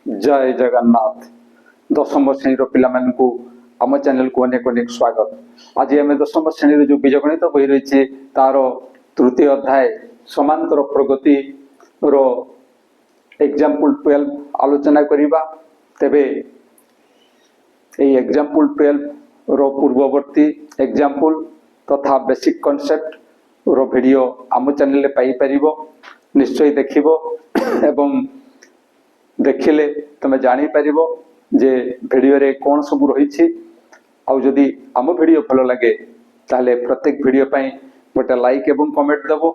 जय जगन्नाथ। दशम श्रेणी पिला आम चैनल को अनेक अनेक स्वागत। आज आम दशम श्रेणी जो बीजगणित बही रही तार तृतीय अध्याय समांतर प्रगति रो एग्जाम्पल 12 आलोचना करिबा। तेबे एग्जाम्पल 12 रो पूर्ववर्ती एग्जाम्पल तथा बेसिक कॉन्सेप्ट रो वीडियो आम चैनल पाई परिबो। निश्चय देखिबो एवं देखिले तुम जानी परिबो जे वीडियो रे कौन सब रही। आदि आम वीडियो भल लगे ताले प्रत्येक वीडियो पाई गोटे लाइक एवं कमेंट देबो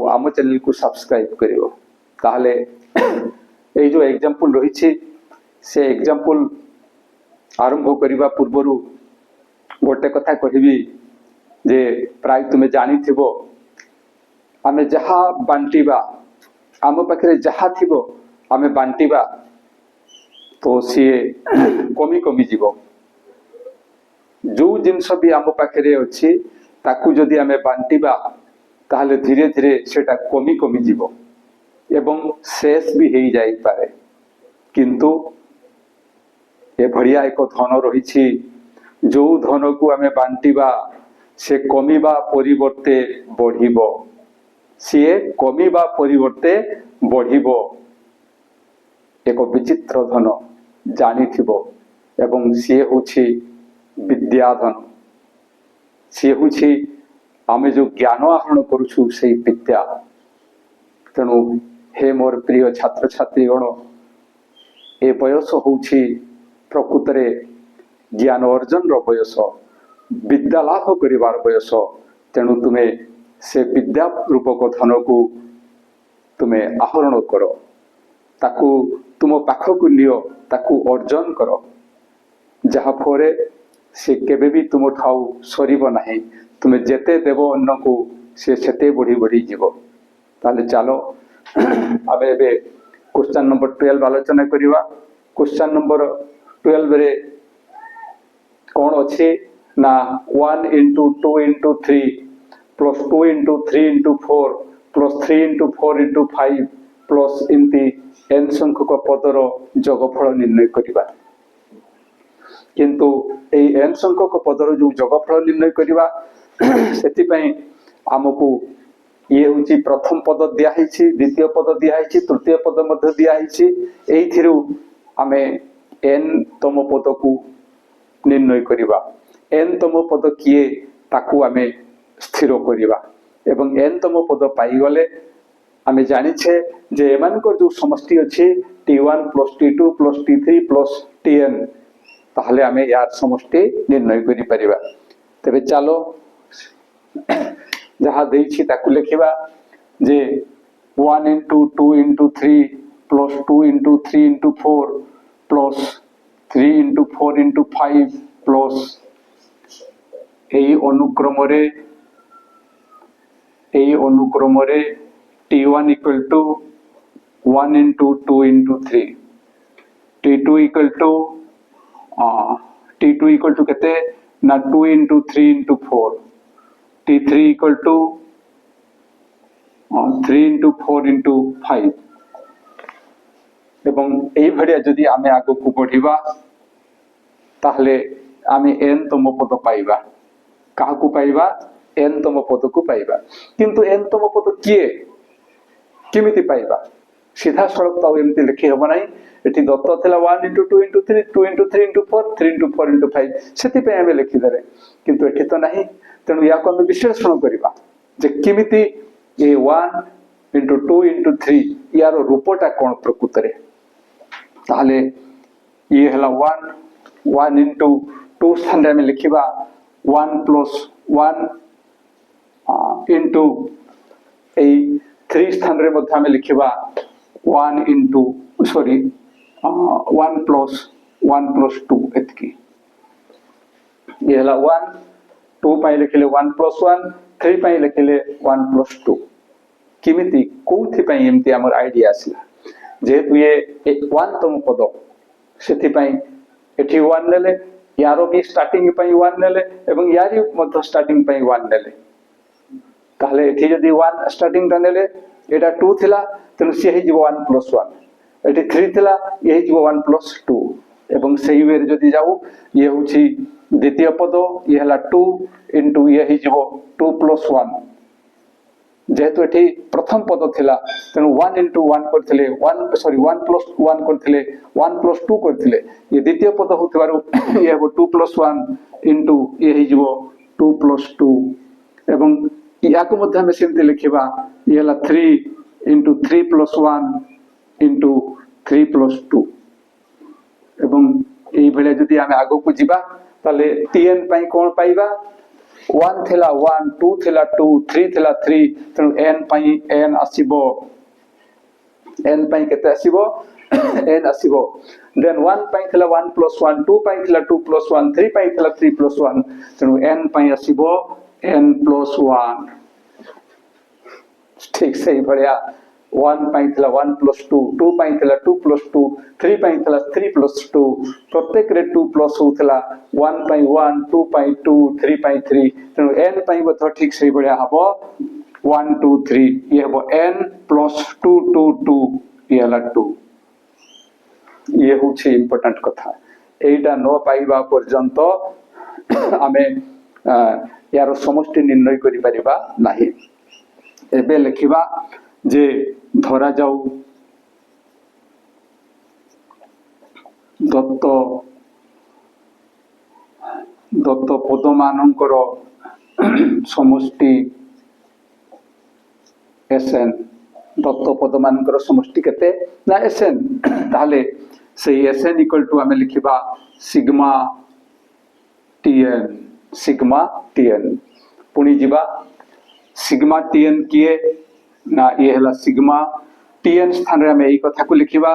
आम चैनल को सब्सक्राइब करिवो। ताले ए जो एग्जाम्पल रही से एग्जाम्पल आरंभ करने पूर्व गोटे कथा कहबी जे प्राय तुम्हें जानी थिबो आमे जहा बांटीबा आम पाखे जहा थिबो आमे बांटीबा तो सी कमी कमी जीव। जो जिनस भी आम पाखे अच्छी ताकू जदि आमे बांटीबा ताहले धीरे धीरे सेटा कमी कमी जीव एवं शेष भी हो जाई पारे। किंतु ए भड़िया एक धन रही जो धन को आमे बांटीबा से कमिबा परिवर्ते बढ़िबो। सी कमिबा परिवर्ते बढ़िबो। एक विचित्र धन जानी थिबो एवं सी होछि विद्याधन। सी होछि आमे जो ज्ञान आहरण करूछु से विद्या। तेणु हे मोर प्रिय छात्र छात्रीगण ए बयस होछि प्रकृत रे ज्ञान अर्जन रो बयस विद्या लाभ करिवार बयस। तेणु तुमे से विद्या रूपक धन को तुमे आहरण करो ताकू तुम पाखक नियो ताकू अर्जन करो जहा फरे से केबे भी तुम ठाऊ सरीब नाही। तुमे जेते देव अन्न को से सेते बढ़ी बढ़ी जीव। ताले चलो आबे एबे क्वेश्चन नंबर 12 आलोचना करिवा। क्वेश्चन नंबर 12 रे कौन अच्छे ना 1 into 2 into 3 plus 2 into 3 into 4 plus 3 into 4 into 5 plus इमती n संख्यक पदर जोगफल निर्णय करिबा। किंतु ए n संख्यक पदर जो जोगफल निर्णय करिबा सेति पई हमकु ये होची प्रथम पद दिया हिची, द्वितीय पद दिया हिची, तृतीय पद मध्य दिया हिची। एइथिरु आमे n तम पद को निर्णय करिबा। n तम पद किए ताकू आमे स्थिर करिबा एवं n तम पद पाई गले आमे जानिछे जे एमानकर जो समष्टि अछि t1 plus t2 plus t3 plus tn ताहले आमे यार समष्टि निर्णय करि परिबा। तबे चलो जहा देछि ताकू लिखिबा जे 1 into 2 into 3 plus 2 into 3 into 4 plus 3 into 4 into 5 plus एई अनुक्रम रे t1 equal to 1 into 2 into 3 t2 equal to केते ना 2 into 3 into 4 t3 equal to 3 into 4 into 5 एवं एई भड़िया जदि आमे आगो को बढ़िबा ताहले आमे n तम पद पाइबा। काहा को पाइबा n तम पद को पाइबा। किंतु n तम पद किए किमिति पाइबा सीधा सड़क तो एमती लिखि हबो नाही। एठी दत्त थिला 1 into 2 into 3 2 into 3 into 4 3 into 4 into 5 सेति पे हमें लिखि दरे। किंतु एठी तो नाही। तेणु या को हम विश्लेषण करिबा जे किमिति ए 1 into 2 into 3 यार रूपटा कोन प्रकृत रे। ताले ये हला 1 into 2 स्थान रे हमें लिखिबा 1 plus 1 into ए 3 स्थान रे मध्य हमें लिखिबा 1 into 1 plus 2 एतकी। ये हला 1 2 पाई लिखिले 1 plus 1 3 पाई लिखिले 1 plus 2 किमिति कोथि पाई एमती हमर आईडिया आसिला जेतु ये 1 तम पद सेति पाई एठी 1 नेले यारो भी स्टार्टिंग पाई 1 नेले एवं यारी मध्य स्टार्टिंग पाई 1 नेले। ताहले एठी जदी 1 स्टार्टिंग ता नेले एटा 2 थिला तेनु से हे जीव 1 plus 1 एटी 3 थिला ये हिजबो 1 + 2 एवं सही वे जदि जाऊ ये होछि द्वितीय पद ये हला 2 * ये हिजबो 2 + 1 जेहेतु एठी प्रथम पद थिला तेनु 1 * 1 करथिले 1 + 1 करथिले 1 + 2 करथिले ये द्वितीय पद होतिबारु ये हेबो 2 + 1 * ये हिजबो 2 + 2 एवं याको मध्ये हम सेमते लिखिबा ये हला 3 * 3 + 1 * 3 + 2 एवं एई भले जदि हम आगो को जिबा ताले tn पई कोन पाइबा 1 थिला 1 2 थिला 2 3 थिला 3 तनु n पई n आसीबो n पई केते आसीबो n आसीबो देन 1 पई थिला 1 + 1 2 पई थिला 2 + 1 3 पई थिला 3 + 1 तनु n पई आसीबो n + 1 ठीक सही भलिया 1 पई थिला 1 + 2 2 पई थिला 2 + 2 3 पई थिला 3 + 2 प्रत्येक रे 2 प्लस होतला 1 पई 1 2 पई 2 3 पई 3 तनु n पई बथ ठीक सही भलिया हबो 1 2 3 ये हबो n + 2 2 2 ये हला 2 ये होछि इंपोर्टेंट कथा एटा न पाइबा पर्यंत आमे यार समष्टि निर्णय करि परिबा नाही एबे लिखिबा जे धरा जाऊ दत्त पद मानकर समष्टि Sn दत्त पद मानकर समष्टि केते ना Sn ताले सही Sn = आमे लिखिबा सिग्मा Tn पुनी जिबा सिग्मा Tn किए ना ये हला सिग्मा Tn स्थान रे हम एई कथा को लिखिबा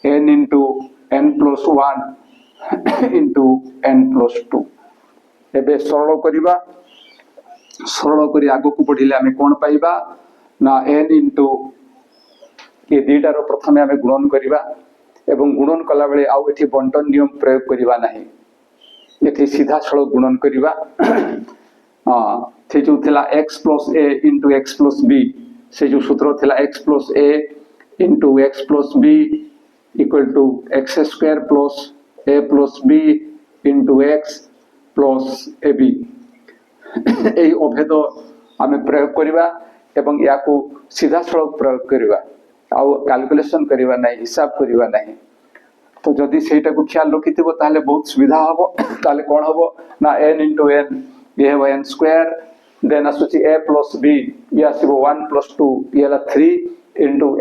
n * n + 1 * n + 2 एबे सरल करिबा सरल करी आगो को पढिले हमें कोन पाइबा ना n * ये दुईटा रो प्रथमे हमें गुणन करिबा एवं गुणन कला बेले आउ एठी बंटन नियम प्रयोग करिबा नाही एठी सीधा सड़क गुणन करिबा थे जो थिला x + a * x + b से जो सूत्र थिला x + a * x + b = x² + a + b * x + ab एई अभेद आमे प्रयोग करिबा एवं याको सीधा सड़क प्रयोग करिबा आउ कैलकुलेशन करिबा नाही हिसाब करिबा नाही तो जदि सेटा को ख्याल रखिथिबो ताले बहुत सुविधा हबो ताले कोन हबो ना n * n ये है n² देन आसुची a + b ये आसीबो 1 + 2 ये हला 3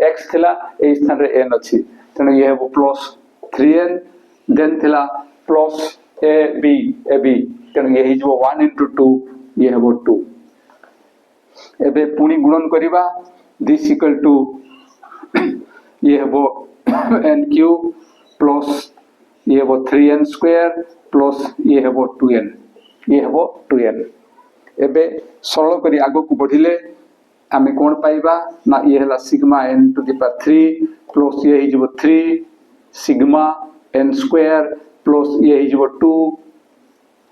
* x थिला ए स्थान रे n अछि तने ये हेबो +3n देन थिला +ab तने ये हिजबो 1 * 2 ये हेबो 2 एबे पुनी गुणन करिबा दिस = ये हेबो n³ प्लस ये हेबो 3n² प्लस ये हेबो 2n ये हेबो 2n एबे सरल करी आगो को बढ़िले आमे कोन पाइबा ना ये हला सिग्मा n⁻³ प्लस ये हिजबो 3 सिग्मा n² प्लस ये हिजबो 2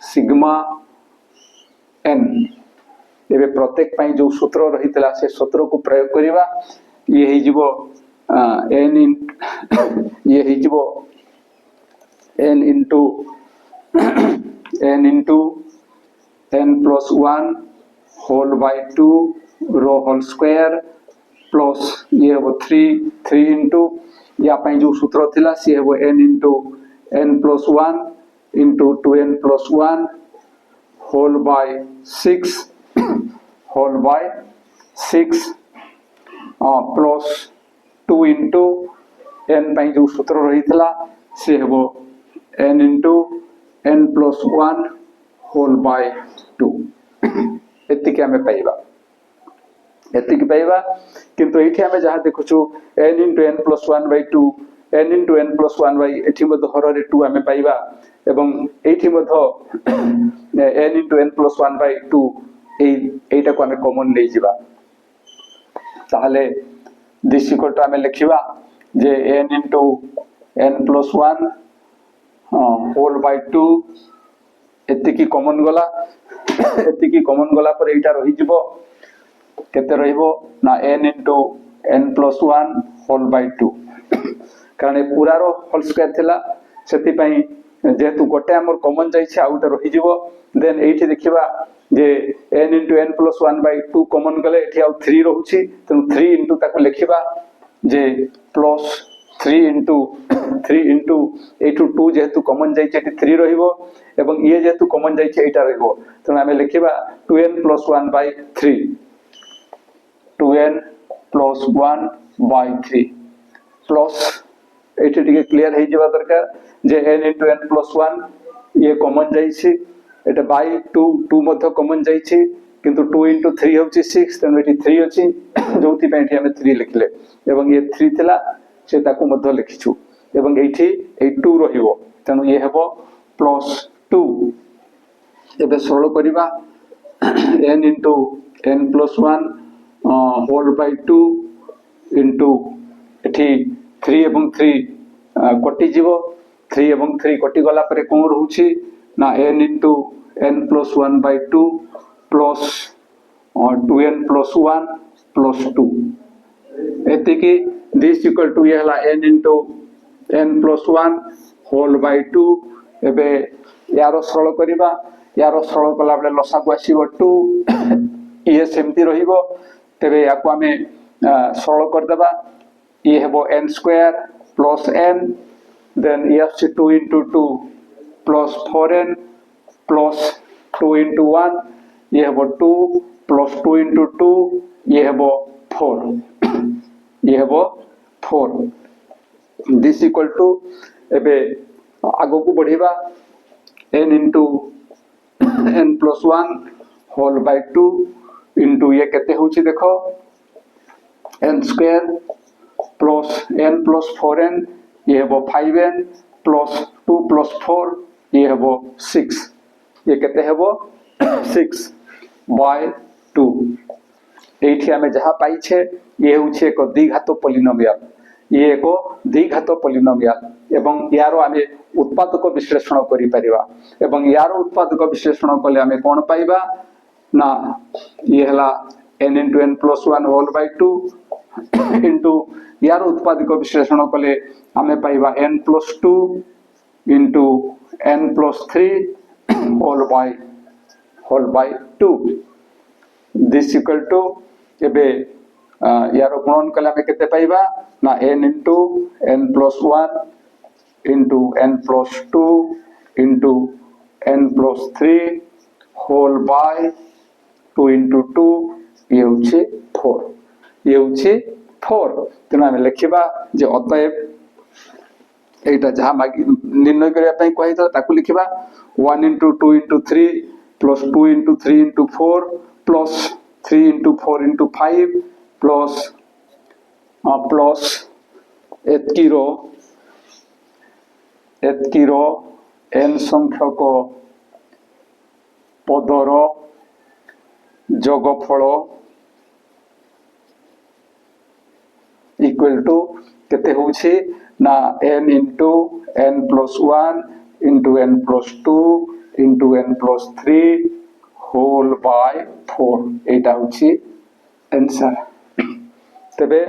सिग्मा n एबे प्रत्येक पई जो सूत्र रहितला से सूत्र को प्रयोग करिबा ये हिजबो ये हिजबो n + n + 1 होल बाय 2 रो होल स्क्वायर प्लस ये हेबो 3 या पई जो सूत्र थिला से हेबो n * n + 1 * 2n + 1 whole by 6 plus 2 * n पई जो सूत्र रहितला से हेबो n * n + 1 होल बाय 2 एतिके हमें पाइबा एतिके पाइबा किंतु एठी हमें जहां देखुछु n * n + 1/2 n * n + 1 एठी मध हर रे 2 हमें पाइबा एवं एठी मध n * n + 1/2 एटा को हमें कॉमन नै जिबा ताहले दिस = हमें लिखिबा जे n * n + 1 होल बाय 2 एतिकी कॉमन गला पर एटा रहि जिवो केते रहिबो ना n * n + 1 होल बाय 2 कारण पूरा रो होल स्क्वायर थिला सेति पई जेहेतु गोटे आमर कॉमन जाइछे आ गोटे रहि जिवो देन एठी देखिबा जे n into n plus 1 by 2 common गले एठी आ 3 रहउछि त 3 into ताको लिखिबा जे प्लस 3 into 2 जेहेतु कॉमन जाइछे एठी 3 रहिबो एवं ये जेहेतु कॉमन जाइछे एटा रहिबो त आमे लिखिबा 2n plus 1 by 3 2n plus 1 by 3 plus एठी टिके क्लियर हे जिबा दरकार जे n into n plus 1 ये कॉमन जाइछी एटा बाय 2 मध्ये कॉमन जाइछी किंतु 2 into 3 होछि 6 तनो एठी 3 अछि जोथि पे एठी हमें 3 लिखले एवं ये 3 थिला से ताको मध्ये लिखिछु एवं एठी 2 रहिबो तनो ये हेबो +2 एबे सरल करिबा n into n plus 1 whole by 2 into एठी 3 एवं 3 कटि जीवो 3 एवं 3 कटि गला परे कोन रहउछि ना n into n plus 1 by 2 plus 2n plus 1 plus 2 एतिकी this equal to ये हला n into n plus 1 whole by 2 एबे यारो सरल करिबा यारो सरल कला बले लसा को आसीबो 2 ये सेमती रहिबो तबे याको हमें सरल कर देबा ये हेबो n square plus n then ये आछि 2 into 2 plus 4n plus 2 into 1 ये हेबो 2 plus 2 into 2 ये हेबो 4 ये हेबो 4 this equal to एबे आगो को बढ़िबा n into n plus 1 whole by 2 into ये केते होछि देखो n square plus n plus 4n ये हेबो 5n plus 2 plus 4 ये हेबो 6 ये केते हेबो 6 by 2 एठी हमें जहा पाई छे ये होछि एक द्विघात पॉलिनोमियल ये एक द्विघात पॉलिनोमियल एवं यारो हमें उत्पादक विश्लेषण करि परिबा एवं यारो उत्पादक विश्लेषण कले हमें कोन पाइबा ना ये हला n into n plus 1 whole by 2 into यारो उत्पादक विश्लेषण कले हमें पाइबा n plus 2 into n plus 3 whole by 2 this equal to एबे यारो गुणन कले हमें केते पाइबा ना n into n plus 1 into n plus 2 into n plus 3 whole by 2 into 2 ये होछि 4 ये होछि 4 तेना हमें लिखिबा जे अतएव एटा जहा निर्णय करिया पई कहितला ताकु लिखिबा 1 into 2 into 3 plus 2 into 3 into 4 plus 3 into 4 into 5 plus एतकिरो n संख्यक पदर जोगफल इक्वल टू केते होछि ना n into n plus 1 into n plus 2 into n plus 3 whole by 4 एटा होछि आंसर तबे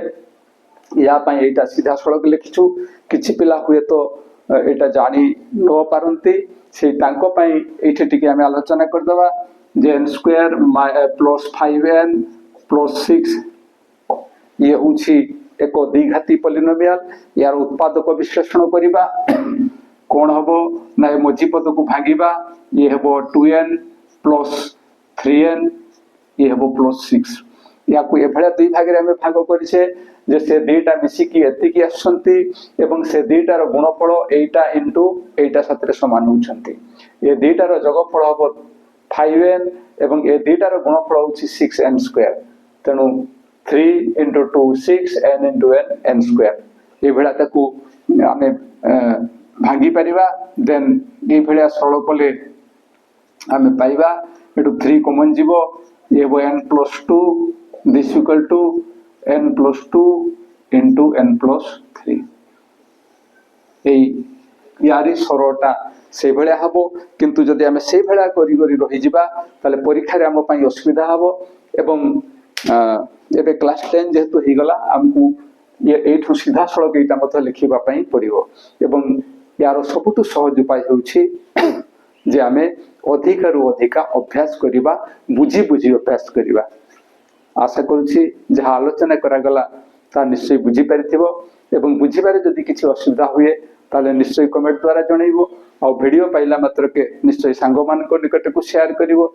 या पई एटा सीधा सड़क लिखिछु किछि पिला हुए तो एटा जानी न पारंती से तांको पई एठी टिके हम आलोचना कर दबा जे n square plus 5n plus 6 ये होछि एको द्विघाती पॉलिनोमियल यार उत्पादक विश्लेषण करिबा कोन हबो ना मझी पद को भागिबा ये हबो 2n plus 3n ये हबो plus 6 या को एभळा दुई भाग रे हम भाग करिसे जे से दुईटा मिसी की एति की आसंती एवं से दुईटार गुणफल एटा इनटू एटा साथरे समान होचंती ये दुईटार जोगफल हबो 5n एवं ए दुईटार गुणफल होछि 6n स्क्वायर तनु 3 into 2 6 n into n square ए भेला ताकू हमें भागी परिबा देन ए भेला सरल कले हमें पाइबा एटू 3 कॉमन जीवो ये हो n plus 2 this equal to n plus 2 into n plus 3 एई यारी सरटा से भेला हबो किंतु जदि हमें से भेला करी करी रहि जिबा ताले परीक्षा रे हम पई असुविधा हबो एवं एबे क्लास 10 जेहेतु ही गला हमकु ये एठू सीधा सड़क एटा मत लिखिबा पई पड़िबो एवं यार सबुठु सहज उपाय होउछि जे आमे अधिक रु अधिक अभ्यास करिबा बुझी बुझी अभ्यास करिबा। आशा करुछि जहाँ आलोचना करागला ता निश्चय बुझी पारिथिबो एवं बुझिबारे जदि किछि असुविधा हुए ताले निश्चय कमेंट द्वारा जणैबो आ वीडियो पाइला मात्र के निश्चय सांग मान को निकट को शेयर करिवो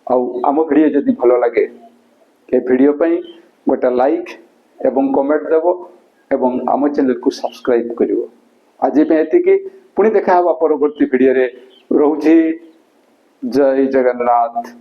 आ आम वीडियो जदि भलो लागे ए वीडियो पई गोटा लाइक एवं कमेंट देबो एवं आम चैनल को सब्सक्राइब करिवो। आज पे एतिकी पुणी देखा हवा परवर्ती वीडियो रे। रहूछि जय जगन्नाथ।